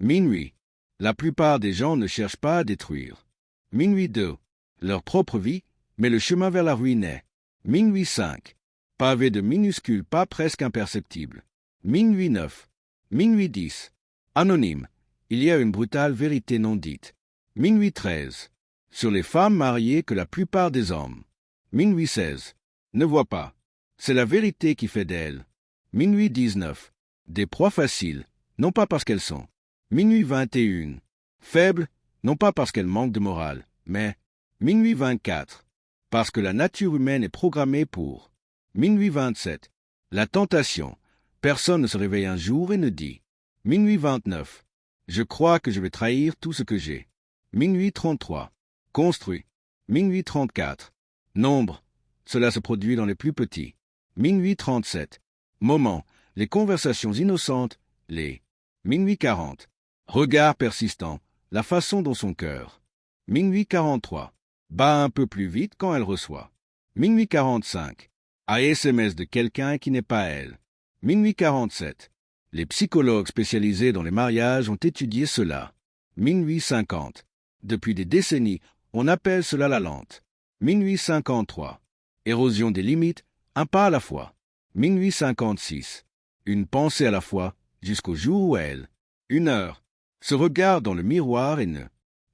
Minuit. La plupart des gens ne cherchent pas à détruire. Minuit 2. Leur propre vie, mais le chemin vers la ruine est. Minuit 5. Pavé de minuscules pas presque imperceptibles. Minuit 9. Minuit 10. Anonyme. Il y a une brutale vérité non dite. Minuit 13. Sur les femmes mariées que la plupart des hommes. Minuit 16. Ne voient pas. C'est la vérité qui fait d'elles. Minuit 19. Des proies faciles, non pas parce qu'elles sont. Minuit 21. Faibles, non pas parce qu'elles manquent de morale, mais minuit 24. Parce que la nature humaine est programmée pour. Minuit 27. La tentation. Personne ne se réveille un jour et ne dit. Minuit 29. Je crois que je vais trahir tout ce que j'ai. Minuit 33. Construit. Minuit 34. Nombre. Cela se produit dans les plus petits. Minuit 37. Moment. Les conversations innocentes. Les. Minuit 40. Regard persistant. La façon dont son cœur. Minuit 43. Bat un peu plus vite quand elle reçoit. Minuit 45. SMS de quelqu'un qui n'est pas elle. Minuit 47. Les psychologues spécialisés dans les mariages ont étudié cela. Minuit 50. Depuis des décennies, on appelle cela la lente. Minuit 53. Érosion des limites, un pas à la fois. Minuit 56. Une pensée à la fois, jusqu'au jour où elle. 1 heure. Se regarde dans le miroir et ne.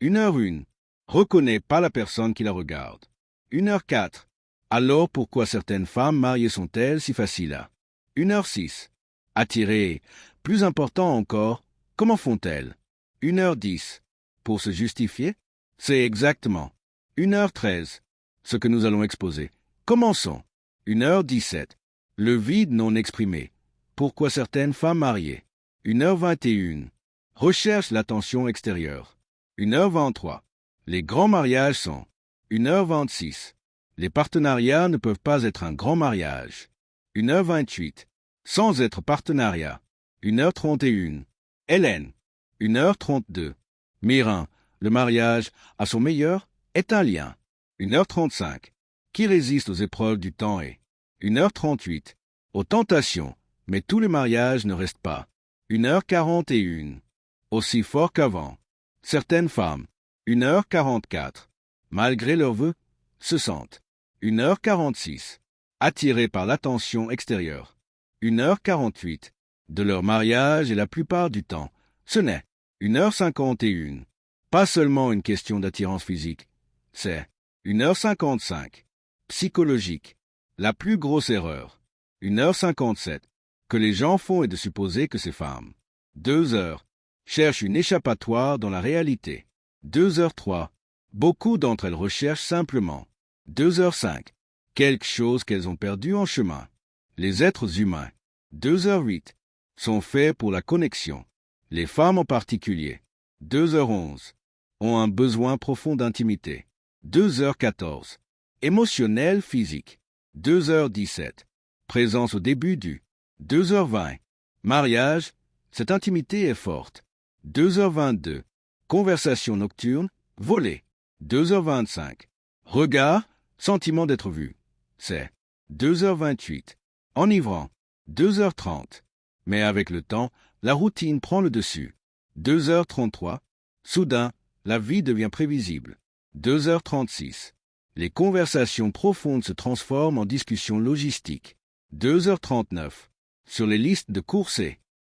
1h01. Reconnaît pas la personne qui la regarde. 1h04. Alors pourquoi certaines femmes mariées sont-elles si faciles à. 1h06. Attirées. Plus important encore, comment font-elles? 1h10. Pour se justifier? C'est exactement. 1h13. Ce que nous allons exposer. Commençons. 1h17. Le vide non exprimé. Pourquoi certaines femmes mariées? 1h21. Recherche l'attention extérieure. 1h23. Les grands mariages sont. 1h26. Les partenariats ne peuvent pas être un grand mariage. 1h28. Sans être partenariat. 1h31. Hélène. 1h32. Mirin. Le mariage, à son meilleur, est un lien. 1h35. Qui résiste aux épreuves du temps et. 1h38. Aux tentations, mais tous les mariages ne restent pas. 1h41. Aussi fort qu'avant. Certaines femmes. 1h44. Malgré leurs vœux, se sentent. 1h46. Attirées par l'attention extérieure. 1h48. De leur mariage et la plupart du temps, ce n'est. 1h51. Pas seulement une question d'attirance physique. C'est. 1h55. Psychologique. La plus grosse erreur. 1h57. Que les gens font est de supposer que ces femmes. 2 heures. Cherchent une échappatoire dans la réalité. 2h03. Beaucoup d'entre elles recherchent simplement. 2h05. Quelque chose qu'elles ont perdu en chemin. Les êtres humains. 2h08. Sont faits pour la connexion. Les femmes en particulier. 2h11. Ont un besoin profond d'intimité. 2h14. Émotionnel, physique. 2h17. Présence au début du. 2h20. Mariage. Cette intimité est forte. 2h22. Conversation nocturne. Volée. 2h25. Regard. Sentiment d'être vu. C'est. 2h28. Enivrant. 2h30. Mais avec le temps, la routine prend le dessus. 2h33. Soudain, la vie devient prévisible. 2h36. Les conversations profondes se transforment en discussions logistiques. 2h39. Sur les listes de courses.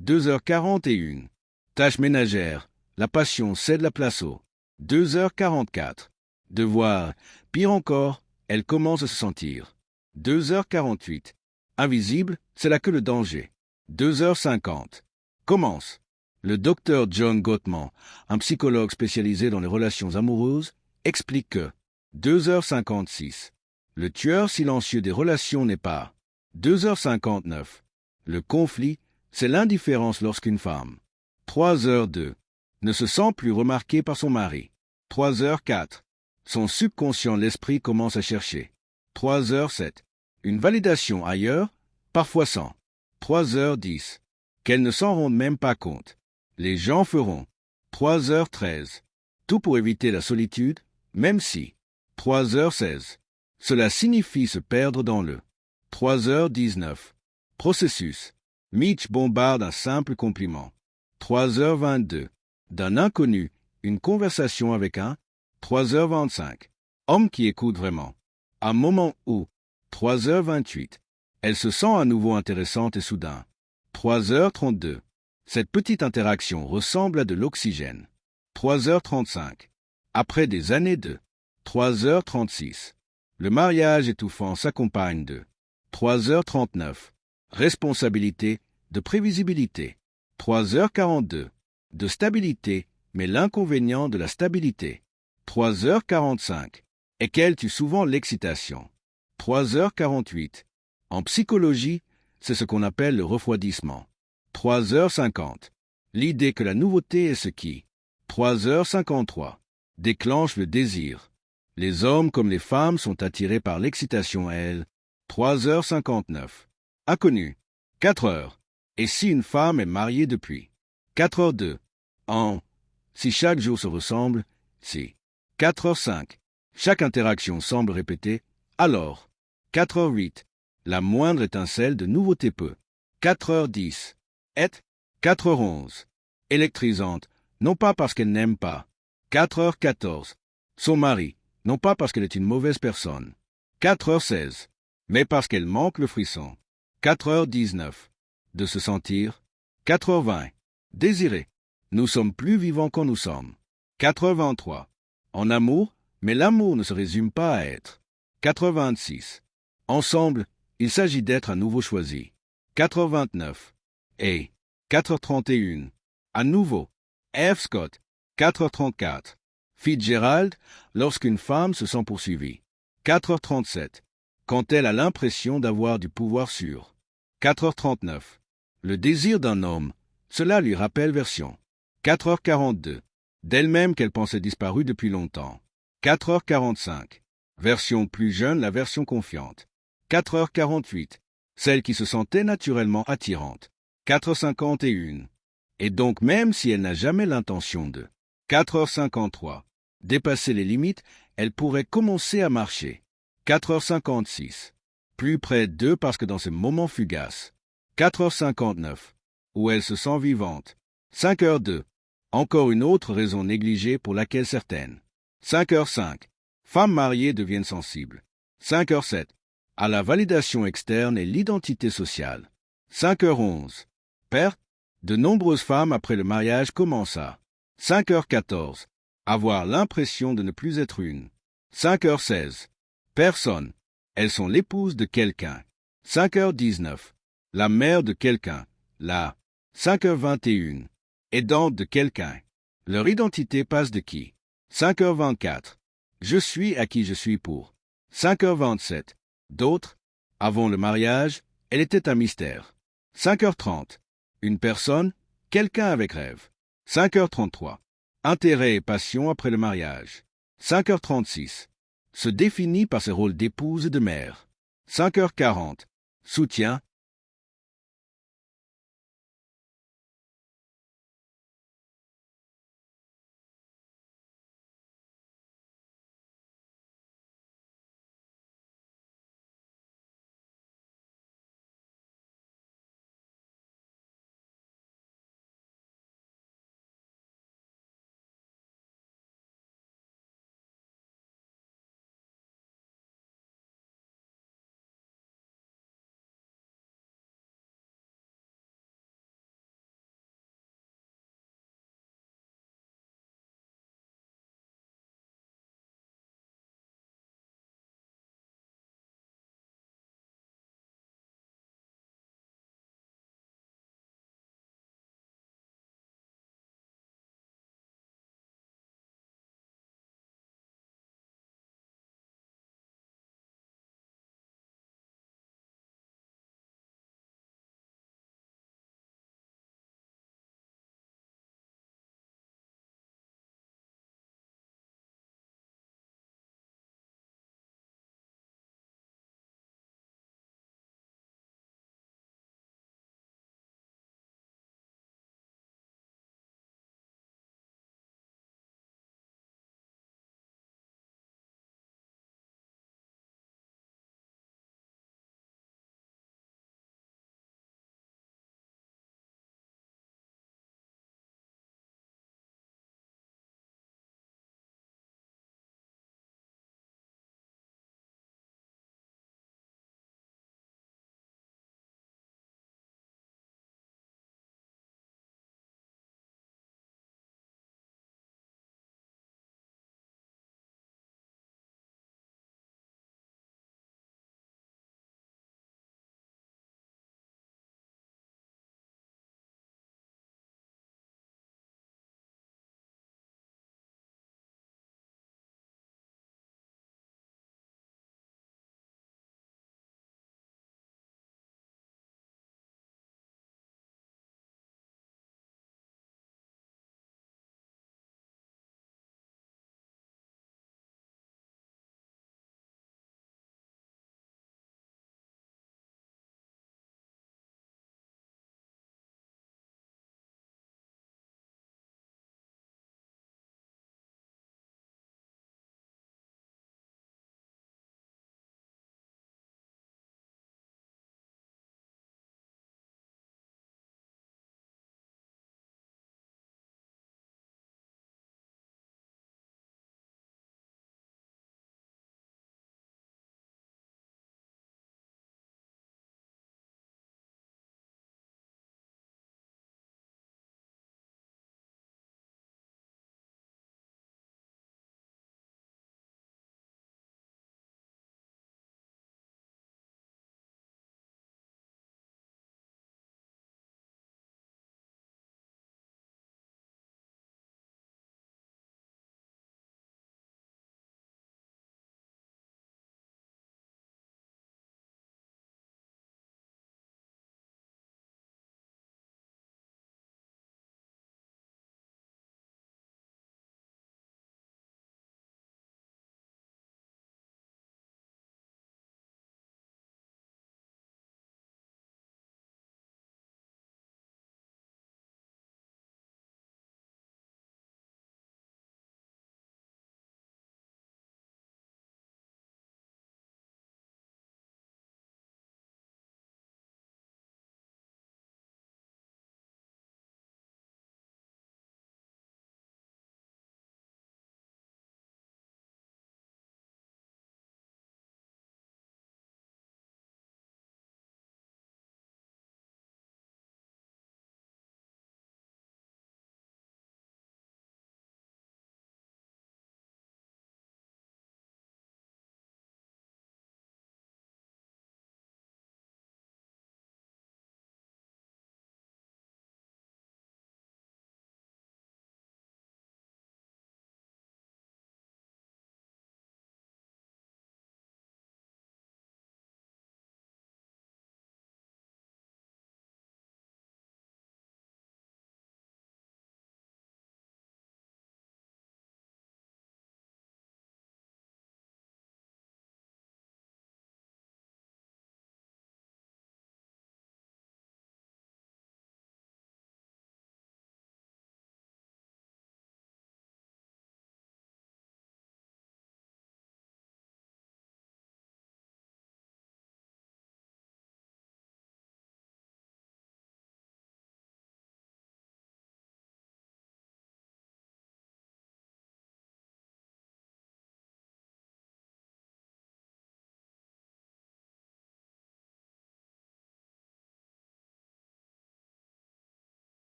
2h41. Tâches ménagères. La passion cède la place au. 2h44. Devoir. Pire encore, elle commence à se sentir. 2h48. Invisible, c'est là que le danger. 2h50. Commence. Le docteur John Gottman, un psychologue spécialisé dans les relations amoureuses, explique que 2h56. Le tueur silencieux des relations n'est pas. 2h59. Le conflit, c'est l'indifférence lorsqu'une femme. 3h02. Ne se sent plus remarquée par son mari. 3h04. Son subconscient l'esprit commence à chercher. 3h07. Une validation ailleurs, parfois sans. 3h10. Qu'elle ne s'en rendent même pas compte. Les gens feront. 3h13. Tout pour éviter la solitude, même si. 3h16. Cela signifie se perdre dans le. 3h19. Processus. Mitch bombarde un simple compliment. 3h22. D'un inconnu, une conversation avec un. 3h25. Homme qui écoute vraiment. Un moment où. 3h28. Elle se sent à nouveau intéressante et soudain. 3h32. Cette petite interaction ressemble à de l'oxygène. 3h35. Après des années de. 3h36. Le mariage étouffant s'accompagne de. 3h39. Responsabilité, de prévisibilité. 3h42. De stabilité, mais l'inconvénient de la stabilité. 3h45. Et qu'elle tue souvent l'excitation. 3h48. En psychologie, c'est ce qu'on appelle le refroidissement. 3h50. L'idée que la nouveauté est ce qui. 3h53. Déclenche le désir. Les hommes comme les femmes sont attirés par l'excitation elle. 3h59. Inconnu. 4h. Et si une femme est mariée depuis. 4h02. Si chaque jour se ressemble, si. 4h05. Chaque interaction semble répétée, alors. 4h08. La moindre étincelle de nouveauté peut. 4h10. 4h11. Électrisante, non pas parce qu'elle n'aime pas. 4h14. Son mari, non pas parce qu'elle est une mauvaise personne. 4h16. Mais parce qu'elle manque le frisson. 4h19. De se sentir. 4h20. Désirer. Nous sommes plus vivants quand nous sommes. 4h23. En amour, mais l'amour ne se résume pas à être. 4h26. Ensemble, il s'agit d'être à nouveau choisi. 4h29. Et 4h31. À nouveau. F. Scott. 4h34. Fitzgerald, lorsqu'une femme se sent poursuivie. 4h37. Quand elle a l'impression d'avoir du pouvoir sur. 4h39. Le désir d'un homme, cela lui rappelle version. 4h42. D'elle-même qu'elle pensait disparue depuis longtemps. 4h45. Version plus jeune, la version confiante. 4h48. Celle qui se sentait naturellement attirante. 4h51. Et donc même si elle n'a jamais l'intention de. 4h53. Dépasser les limites, elle pourrait commencer à marcher. 4h56. Plus près d'eux parce que dans ces moments fugaces. 4h59. Où elle se sent vivante. 5h02. Encore une autre raison négligée pour laquelle certaines. 5h05. Femmes mariées deviennent sensibles. 5h07. À la validation externe et l'identité sociale. 5h11. Perte. De nombreuses femmes après le mariage commencent à. 5h14. Avoir l'impression de ne plus être une. 5h16. Personne. Elles sont l'épouse de quelqu'un. 5h19. La mère de quelqu'un. La. 5h21. Aidante de quelqu'un. Leur identité passe de qui. 5h24. Je suis à qui je suis pour. 5h27. D'autres. Avant le mariage, elle était un mystère. 5h30. Une personne, quelqu'un avec rêve. 5h33. Intérêt et passion après le mariage. 5h36. Se définit par ses rôles d'épouse et de mère. 5h40. Soutien,